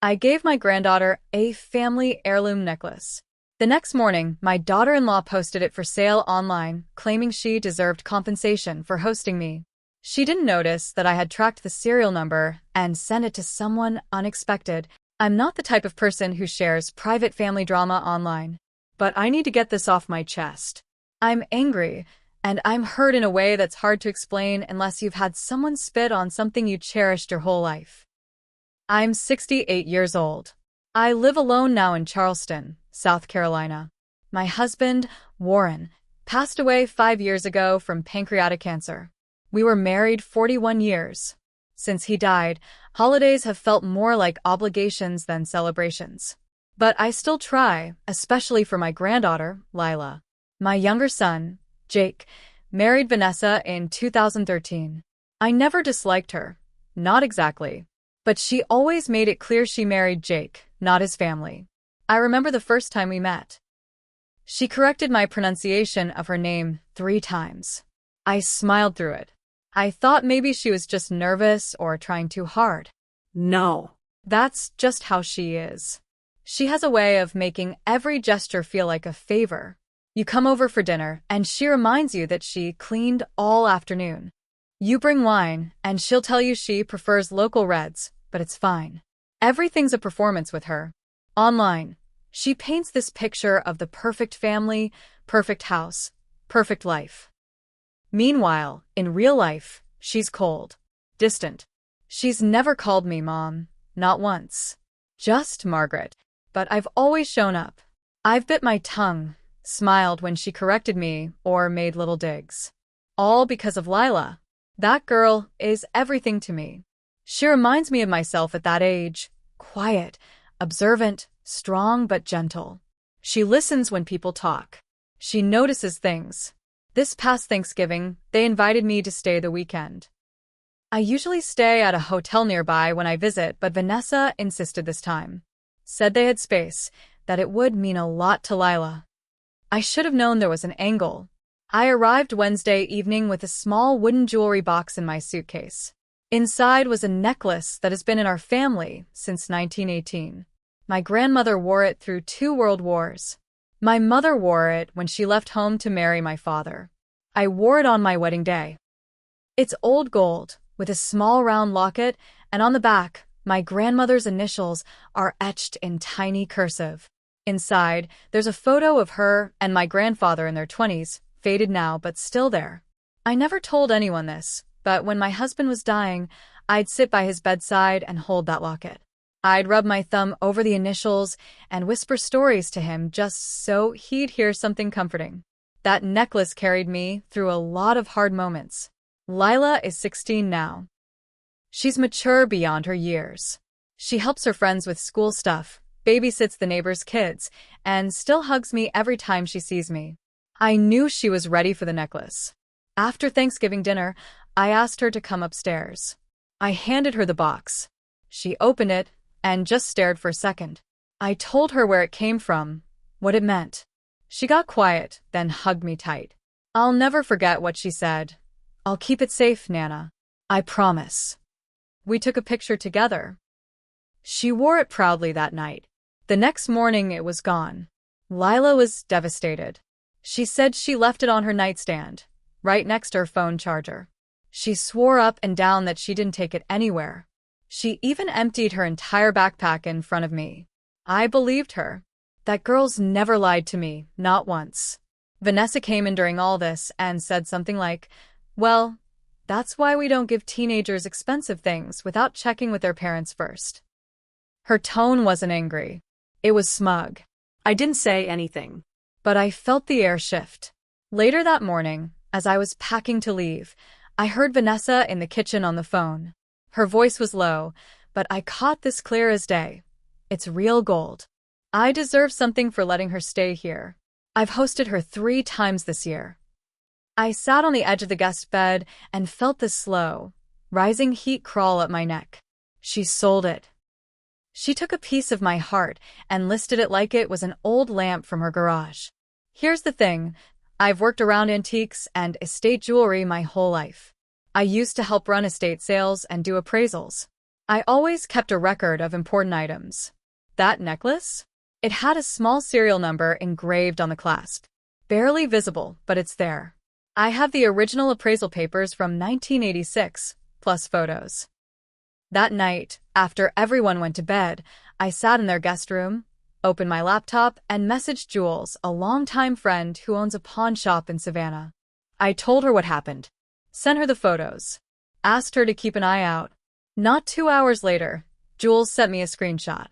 I gave my granddaughter a family heirloom necklace. The next morning, my daughter-in-law posted it for sale online, claiming she deserved compensation for hosting me. She didn't notice that I had tracked the serial number and sent it to someone unexpected. I'm not the type of person who shares private family drama online. But I need to get this off my chest. I'm angry, and I'm hurt in a way that's hard to explain unless you've had someone spit on something you cherished your whole life. I'm 68 years old. I live alone now in Charleston, South Carolina. My husband, Warren, passed away 5 years ago from pancreatic cancer. We were married 41 years. Since he died, holidays have felt more like obligations than celebrations. But I still try, especially for my granddaughter, Lila. My younger son, Jake, married Vanessa in 2013. I never disliked her. Not exactly. But she always made it clear she married Jake, not his family. I remember the first time we met. She corrected my pronunciation of her name 3 times. I smiled through it. I thought maybe she was just nervous or trying too hard. No. That's just how she is. She has a way of making every gesture feel like a favor. You come over for dinner, and she reminds you that she cleaned all afternoon. You bring wine, and she'll tell you she prefers local reds, but it's fine. Everything's a performance with her. Online, she paints this picture of the perfect family, perfect house, perfect life. Meanwhile, in real life, she's cold, distant. She's never called me Mom, not once. Just Margaret. But I've always shown up. I've bit my tongue, smiled when she corrected me, or made little digs. All because of Lila. That girl is everything to me. She reminds me of myself at that age, quiet, observant, strong but gentle. She listens when people talk. She notices things. This past Thanksgiving, they invited me to stay the weekend. I usually stay at a hotel nearby when I visit, but Vanessa insisted this time. Said they had space, that it would mean a lot to Lila. I should have known there was an angle. I arrived Wednesday evening with a small wooden jewelry box in my suitcase. Inside was a necklace that has been in our family since 1918. My grandmother wore it through 2 world wars. My mother wore it when she left home to marry my father. I wore it on my wedding day. It's old gold, with a small round locket, and on the back, my grandmother's initials are etched in tiny cursive. Inside, there's a photo of her and my grandfather in their 20s, faded now but still there. I never told anyone this, but when my husband was dying, I'd sit by his bedside and hold that locket. I'd rub my thumb over the initials and whisper stories to him just so he'd hear something comforting. That necklace carried me through a lot of hard moments. Lila is 16 now. She's mature beyond her years. She helps her friends with school stuff, babysits the neighbors' kids, and still hugs me every time she sees me. I knew she was ready for the necklace. After Thanksgiving dinner, I asked her to come upstairs. I handed her the box. She opened it and just stared for a second. I told her where it came from, what it meant. She got quiet, then hugged me tight. I'll never forget what she said. I'll keep it safe, Nana. I promise. We took a picture together. She wore it proudly that night. The next morning it was gone. Lila was devastated. She said she left it on her nightstand, right next to her phone charger. She swore up and down that she didn't take it anywhere. She even emptied her entire backpack in front of me. I believed her. That girl's never lied to me, not once. Vanessa came in during all this and said something like, "Well, that's why we don't give teenagers expensive things without checking with their parents first." Her tone wasn't angry. It was smug. I didn't say anything, but I felt the air shift. Later that morning, as I was packing to leave, I heard Vanessa in the kitchen on the phone. Her voice was low, but I caught this clear as day. It's real gold. I deserve something for letting her stay here. I've hosted her 3 times this year. I sat on the edge of the guest bed and felt the slow, rising heat crawl up my neck. She sold it. She took a piece of my heart and listed it like it was an old lamp from her garage. Here's the thing. I've worked around antiques and estate jewelry my whole life. I used to help run estate sales and do appraisals. I always kept a record of important items. That necklace? It had a small serial number engraved on the clasp. Barely visible, but it's there. I have the original appraisal papers from 1986, plus photos. That night, after everyone went to bed, I sat in their guest room, opened my laptop, and messaged Jules, a longtime friend who owns a pawn shop in Savannah. I told her what happened, sent her the photos, asked her to keep an eye out. Not 2 hours later, Jules sent me a screenshot.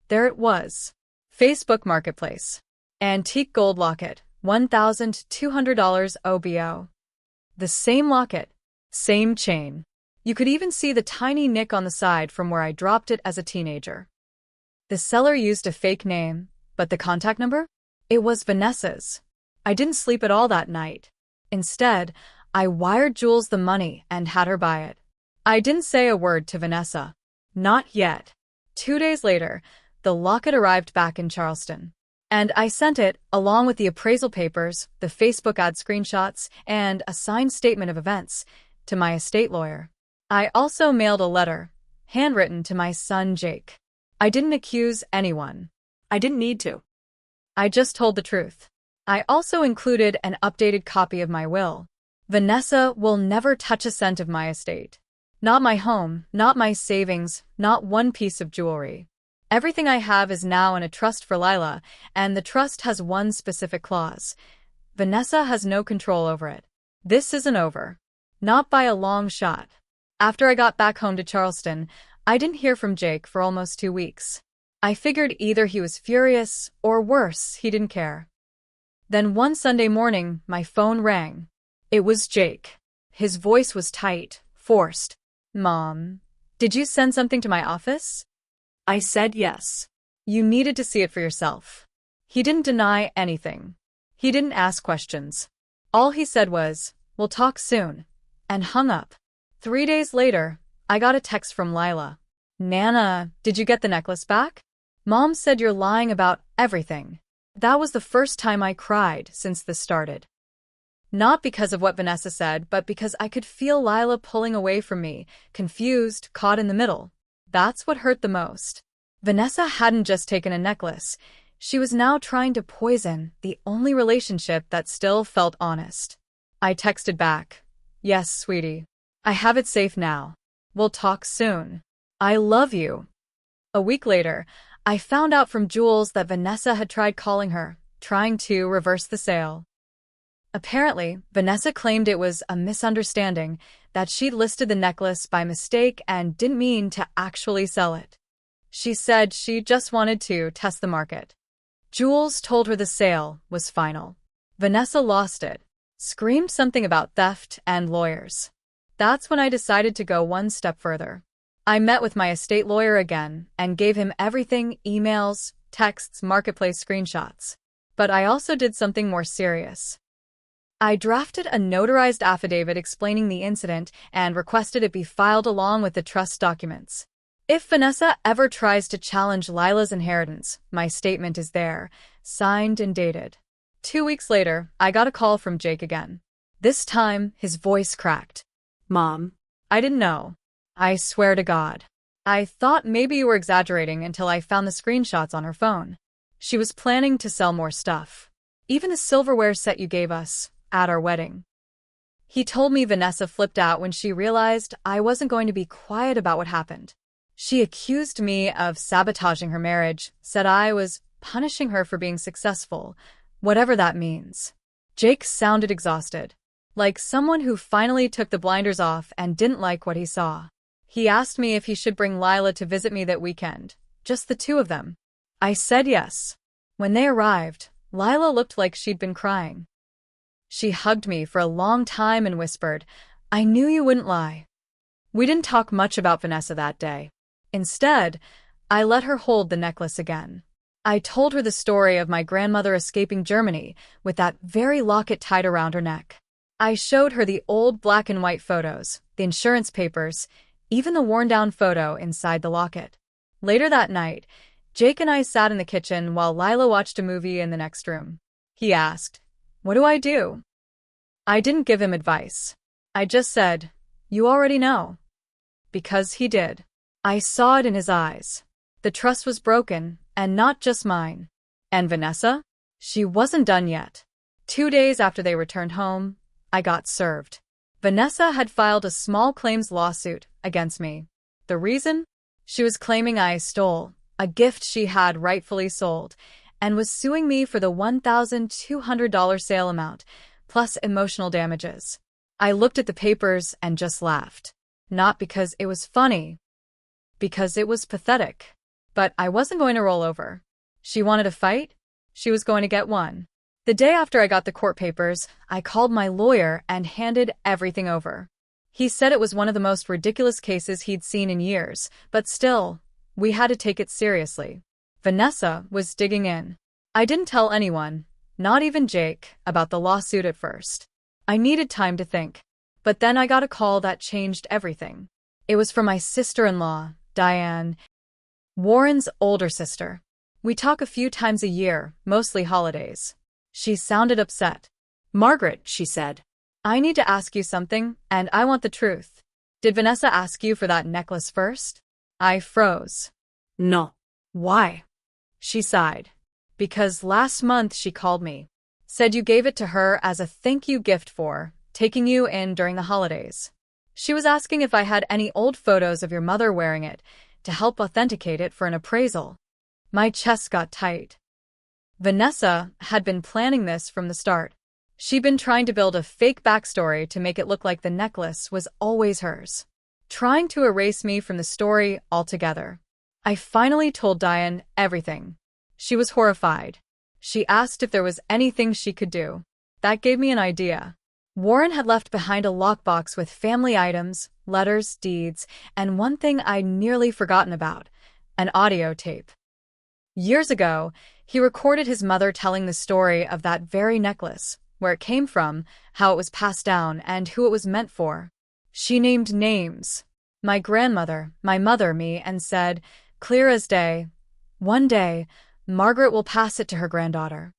There it was. Facebook Marketplace. Antique gold locket, $1,200 OBO. The same locket, same chain. You could even see the tiny nick on the side from where I dropped it as a teenager. The seller used a fake name, but the contact number? It was Vanessa's. I didn't sleep at all that night. Instead, I wired Jules the money and had her buy it. I didn't say a word to Vanessa. Not yet. 2 days later, the locket arrived back in Charleston. And I sent it, along with the appraisal papers, the Facebook ad screenshots, and a signed statement of events, to my estate lawyer. I also mailed a letter, handwritten to my son Jake. I didn't accuse anyone. I didn't need to. I just told the truth. I also included an updated copy of my will. Vanessa will never touch a cent of my estate. Not my home, not my savings, not one piece of jewelry. Everything I have is now in a trust for Lila, and the trust has one specific clause. Vanessa has no control over it. This isn't over. Not by a long shot. After I got back home to Charleston, I didn't hear from Jake for almost 2 weeks. I figured either he was furious, or worse, he didn't care. Then one Sunday morning, my phone rang. It was Jake. His voice was tight, forced. Mom, did you send something to my office? I said yes. You needed to see it for yourself. He didn't deny anything. He didn't ask questions. All he said was, "We'll talk soon," and hung up. 3 days later, I got a text from Lila. "Nana, did you get the necklace back? Mom said you're lying about everything." That was the first time I cried since this started. Not because of what Vanessa said, but because I could feel Lila pulling away from me, confused, caught in the middle. That's what hurt the most. Vanessa hadn't just taken a necklace. She was now trying to poison the only relationship that still felt honest. I texted back, "Yes, sweetie. I have it safe now. We'll talk soon. I love you." A week later, I found out from Jules that Vanessa had tried calling her, trying to reverse the sale. Apparently, Vanessa claimed it was a misunderstanding, that she'd listed the necklace by mistake and didn't mean to actually sell it. She said she just wanted to test the market. Jules told her the sale was final. Vanessa lost it, screamed something about theft and lawyers. That's when I decided to go one step further. I met with my estate lawyer again and gave him everything: emails, texts, marketplace screenshots. But I also did something more serious. I drafted a notarized affidavit explaining the incident and requested it be filed along with the trust documents. If Vanessa ever tries to challenge Lila's inheritance, my statement is there, signed and dated. 2 weeks later, I got a call from Jake again. This time, his voice cracked. "Mom, I didn't know. I swear to God. I thought maybe you were exaggerating until I found the screenshots on her phone. She was planning to sell more stuff. Even the silverware set you gave us at our wedding." He told me Vanessa flipped out when she realized I wasn't going to be quiet about what happened. She accused me of sabotaging her marriage, said I was punishing her for being successful, whatever that means. Jake sounded exhausted, like someone who finally took the blinders off and didn't like what he saw. He asked me if he should bring Lila to visit me that weekend, just the two of them. I said yes. When they arrived, Lila looked like she'd been crying. She hugged me for a long time and whispered, "I knew you wouldn't lie." We didn't talk much about Vanessa that day. Instead, I let her hold the necklace again. I told her the story of my grandmother escaping Germany with that very locket tied around her neck. I showed her the old black and white photos, the insurance papers, even the worn-down photo inside the locket. Later that night, Jake and I sat in the kitchen while Lila watched a movie in the next room. He asked, "What do I do?" I didn't give him advice. I just said, "You already know." Because he did. I saw it in his eyes. The trust was broken, and not just mine. And Vanessa? She wasn't done yet. 2 days after they returned home, I got served. Vanessa had filed a small claims lawsuit against me. The reason? She was claiming I stole a gift she had rightfully sold, and was suing me for the $1,200 sale amount, plus emotional damages. I looked at the papers and just laughed. Not because it was funny, because it was pathetic. But I wasn't going to roll over. She wanted a fight? She was going to get one. The day after I got the court papers, I called my lawyer and handed everything over. He said it was one of the most ridiculous cases he'd seen in years, but still, we had to take it seriously. Vanessa was digging in. I didn't tell anyone, not even Jake, about the lawsuit at first. I needed time to think. But then I got a call that changed everything. It was from my sister-in-law, Diane, Warren's older sister. We talk a few times a year, mostly holidays. She sounded upset. "Margaret," she said, "I need to ask you something, and I want the truth. Did Vanessa ask you for that necklace first?" I froze. "No." "Why?" She sighed. "Because last month she called me. Said you gave it to her as a thank you gift for taking you in during the holidays. She was asking if I had any old photos of your mother wearing it to help authenticate it for an appraisal." My chest got tight. Vanessa had been planning this from the start. She'd been trying to build a fake backstory to make it look like the necklace was always hers, trying to erase me from the story altogether. I finally told Diane everything. She was horrified. She asked if there was anything she could do. That gave me an idea. Warren had left behind a lockbox with family items, letters, deeds, and one thing I'd nearly forgotten about, an audio tape. Years ago, he recorded his mother telling the story of that very necklace, where it came from, how it was passed down, and who it was meant for. She named names. My grandmother, my mother, me, and said, clear as day, "One day, Margaret will pass it to her granddaughter."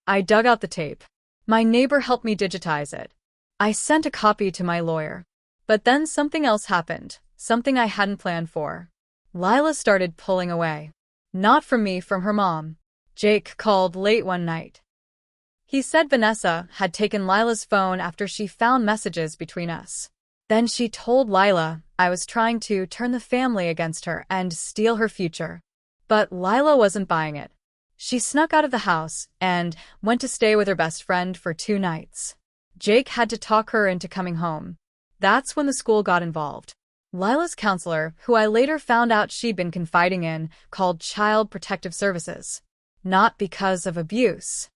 I dug out the tape. My neighbor helped me digitize it. I sent a copy to my lawyer. But then something else happened, something I hadn't planned for. Lila started pulling away. Not from me, from her mom. Jake called late one night. He said Vanessa had taken Lila's phone after she found messages between us. Then she told Lila I was trying to turn the family against her and steal her future. But Lila wasn't buying it. She snuck out of the house and went to stay with her best friend for 2 nights. Jake had to talk her into coming home. That's when the school got involved. Lila's counselor, who I later found out she'd been confiding in, called Child Protective Services. Not because of abuse,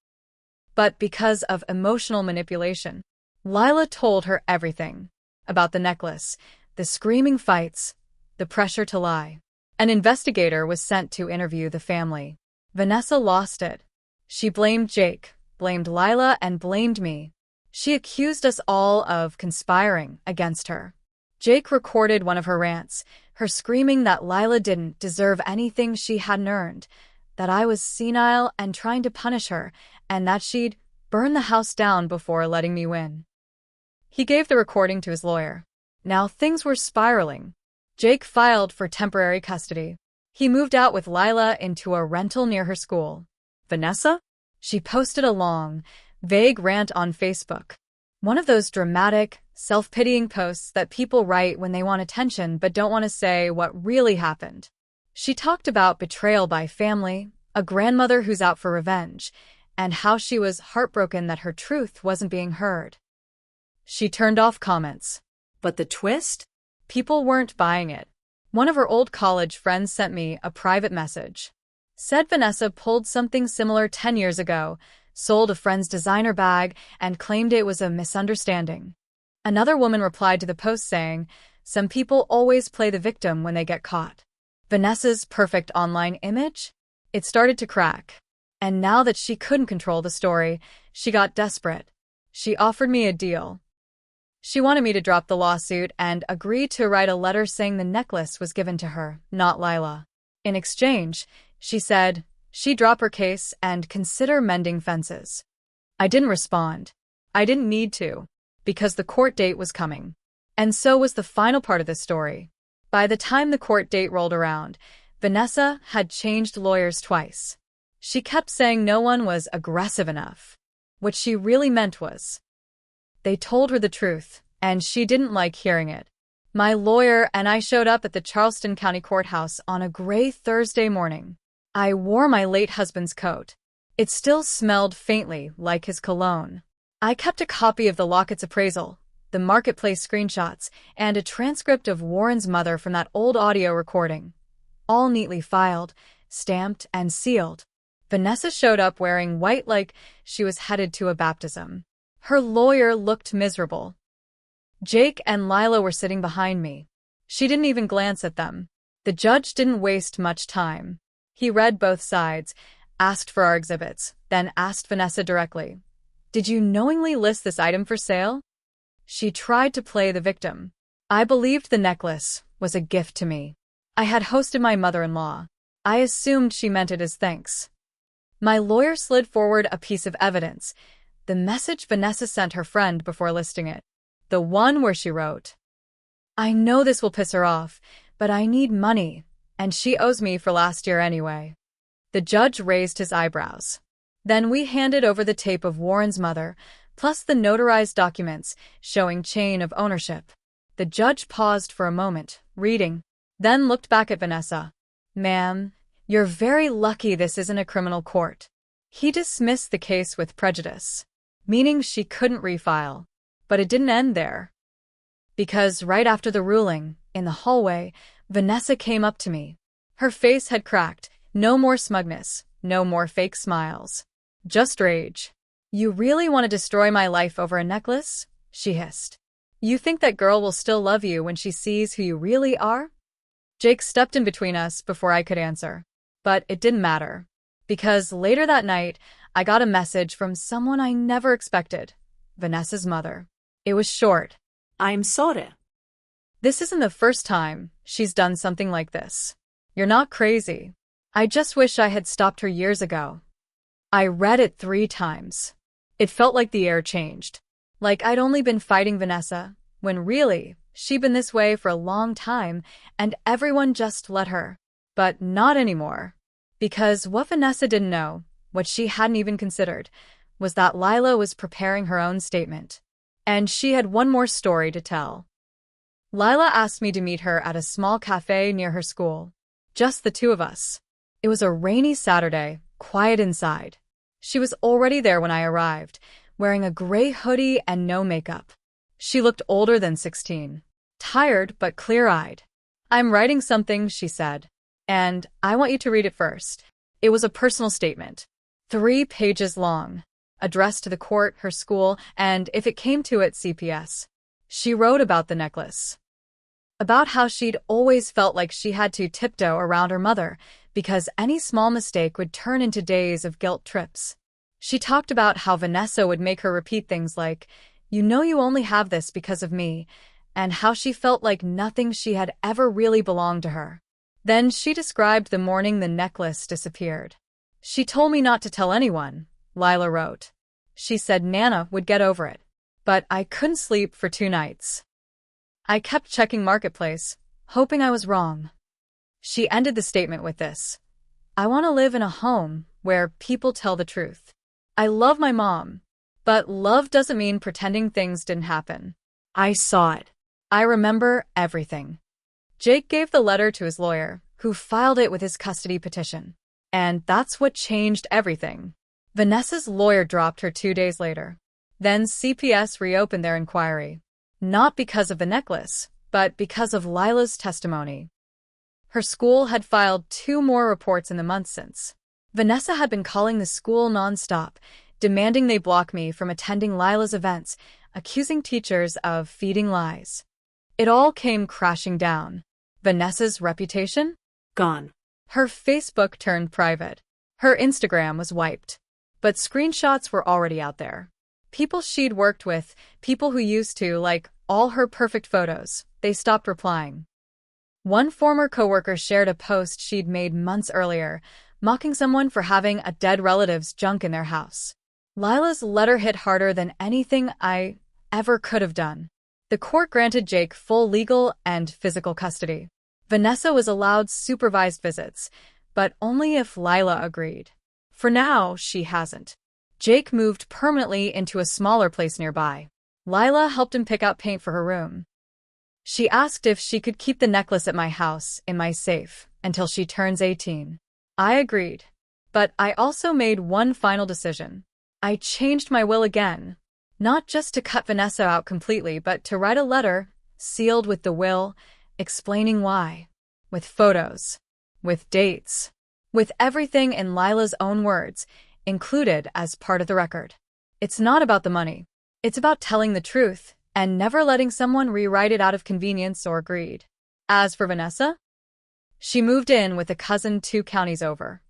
but because of emotional manipulation. Lila told her everything. About the necklace, the screaming fights, the pressure to lie. An investigator was sent to interview the family. Vanessa lost it. She blamed Jake, blamed Lila, and blamed me. She accused us all of conspiring against her. Jake recorded one of her rants, her screaming that Lila didn't deserve anything she hadn't earned, that I was senile and trying to punish her, and that she'd burn the house down before letting me win. He gave the recording to his lawyer. Now things were spiraling. Jake filed for temporary custody. He moved out with Lila into a rental near her school. Vanessa? She posted a long, vague rant on Facebook. One of those dramatic, self-pitying posts that people write when they want attention but don't want to say what really happened. She talked about betrayal by family, a grandmother who's out for revenge, and how she was heartbroken that her truth wasn't being heard. She turned off comments. But the twist? People weren't buying it. One of her old college friends sent me a private message. Said Vanessa pulled something similar 10 years ago, sold a friend's designer bag, and claimed it was a misunderstanding. Another woman replied to the post saying, "Some people always play the victim when they get caught." Vanessa's perfect online image? It started to crack. And now that she couldn't control the story, she got desperate. She offered me a deal. She wanted me to drop the lawsuit and agree to write a letter saying the necklace was given to her, not Lila. In exchange, she said she'd drop her case and consider mending fences. I didn't respond. I didn't need to, because the court date was coming. And so was the final part of the story. By the time the court date rolled around, Vanessa had changed lawyers twice. She kept saying no one was aggressive enough. What she really meant was, they told her the truth, and she didn't like hearing it. My lawyer and I showed up at the Charleston County Courthouse on a gray Thursday morning. I wore my late husband's coat. It still smelled faintly like his cologne. I kept a copy of the Lockett's appraisal, the marketplace screenshots, and a transcript of Warren's mother from that old audio recording. All neatly filed, stamped, and sealed. Vanessa showed up wearing white like she was headed to a baptism. Her lawyer looked miserable. Jake and Lila were sitting behind me. She didn't even glance at them. The judge didn't waste much time. He read both sides, asked for our exhibits, then asked Vanessa directly, "Did you knowingly list this item for sale?" She tried to play the victim. I believed the necklace was a gift to me. I had hosted my mother-in-law. I assumed she meant it as thanks. My lawyer slid forward a piece of evidence, the message Vanessa sent her friend before listing it. The one where she wrote, "I know this will piss her off, but I need money, and she owes me for last year anyway." The judge raised his eyebrows. Then we handed over the tape of Warren's mother, plus the notarized documents showing chain of ownership. The judge paused for a moment, reading, then looked back at Vanessa. "Ma'am, you're very lucky this isn't a criminal court." He dismissed the case with prejudice, meaning she couldn't refile. But it didn't end there. Because right after the ruling, in the hallway, Vanessa came up to me. Her face had cracked. No more smugness, no more fake smiles. Just rage. "You really want to destroy my life over a necklace?" she hissed. "You think that girl will still love you when she sees who you really are?" Jake stepped in between us before I could answer. But it didn't matter. Because later that night, I got a message from someone I never expected. Vanessa's mother. It was short. "I'm sorry." "This isn't the first time she's done something like this. You're not crazy. I just wish I had stopped her years ago." I read it 3 times. It felt like the air changed. Like I'd only been fighting Vanessa, when really, she'd been this way for a long time, and everyone just let her. But not anymore. Because what Vanessa didn't know, what she hadn't even considered, was that Lila was preparing her own statement. And she had one more story to tell. Lila asked me to meet her at a small cafe near her school. Just the two of us. It was a rainy Saturday, quiet inside. She was already there when I arrived, wearing a gray hoodie and no makeup. She looked older than 16. Tired but clear-eyed. "I'm writing something," she said. "And I want you to read it first." It was a personal statement. 3 pages long. Addressed to the court, her school, and, if it came to it, CPS. She wrote about the necklace. About how she'd always felt like she had to tiptoe around her mother, because any small mistake would turn into days of guilt trips. She talked about how Vanessa would make her repeat things like, "You know you only have this because of me," and how she felt like nothing she had ever really belonged to her. Then she described the morning the necklace disappeared. "She told me not to tell anyone," Lila wrote. "She said Nana would get over it. But I couldn't sleep for 2 nights. I kept checking Marketplace, hoping I was wrong." She ended the statement with this: "I want to live in a home where people tell the truth. I love my mom, but love doesn't mean pretending things didn't happen." I saw it. I remember everything. Jake gave the letter to his lawyer, who filed it with his custody petition. And that's what changed everything. Vanessa's lawyer dropped her 2 days later. Then CPS reopened their inquiry. Not because of the necklace, but because of Lila's testimony. Her school had filed 2 more reports in the months since. Vanessa had been calling the school nonstop, demanding they block me from attending Lila's events, accusing teachers of feeding lies. It all came crashing down. Vanessa's reputation? Gone. Her Facebook turned private. Her Instagram was wiped. But screenshots were already out there. People she'd worked with, people who used to like all her perfect photos, they stopped replying. One former coworker shared a post she'd made months earlier, mocking someone for having a dead relative's junk in their house. Lila's letter hit harder than anything I ever could have done. The court granted Jake full legal and physical custody. Vanessa was allowed supervised visits, but only if Lila agreed. For now, she hasn't. Jake moved permanently into a smaller place nearby. Lila helped him pick out paint for her room. She asked if she could keep the necklace at my house, in my safe, until she turns 18. I agreed. But I also made one final decision. I changed my will again. Not just to cut Vanessa out completely, but to write a letter, sealed with the will, explaining why. With photos. With dates. With everything in Lila's own words, included as part of the record. It's not about the money. It's about telling the truth, and never letting someone rewrite it out of convenience or greed. As for Vanessa, she moved in with a cousin 2 counties over.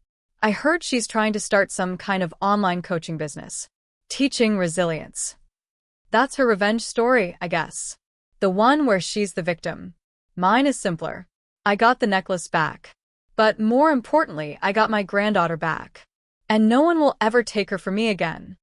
I heard she's trying to start some kind of online coaching business. Teaching resilience. That's her revenge story, I guess. The one where she's the victim. Mine is simpler. I got the necklace back. But more importantly, I got my granddaughter back. And no one will ever take her from me again.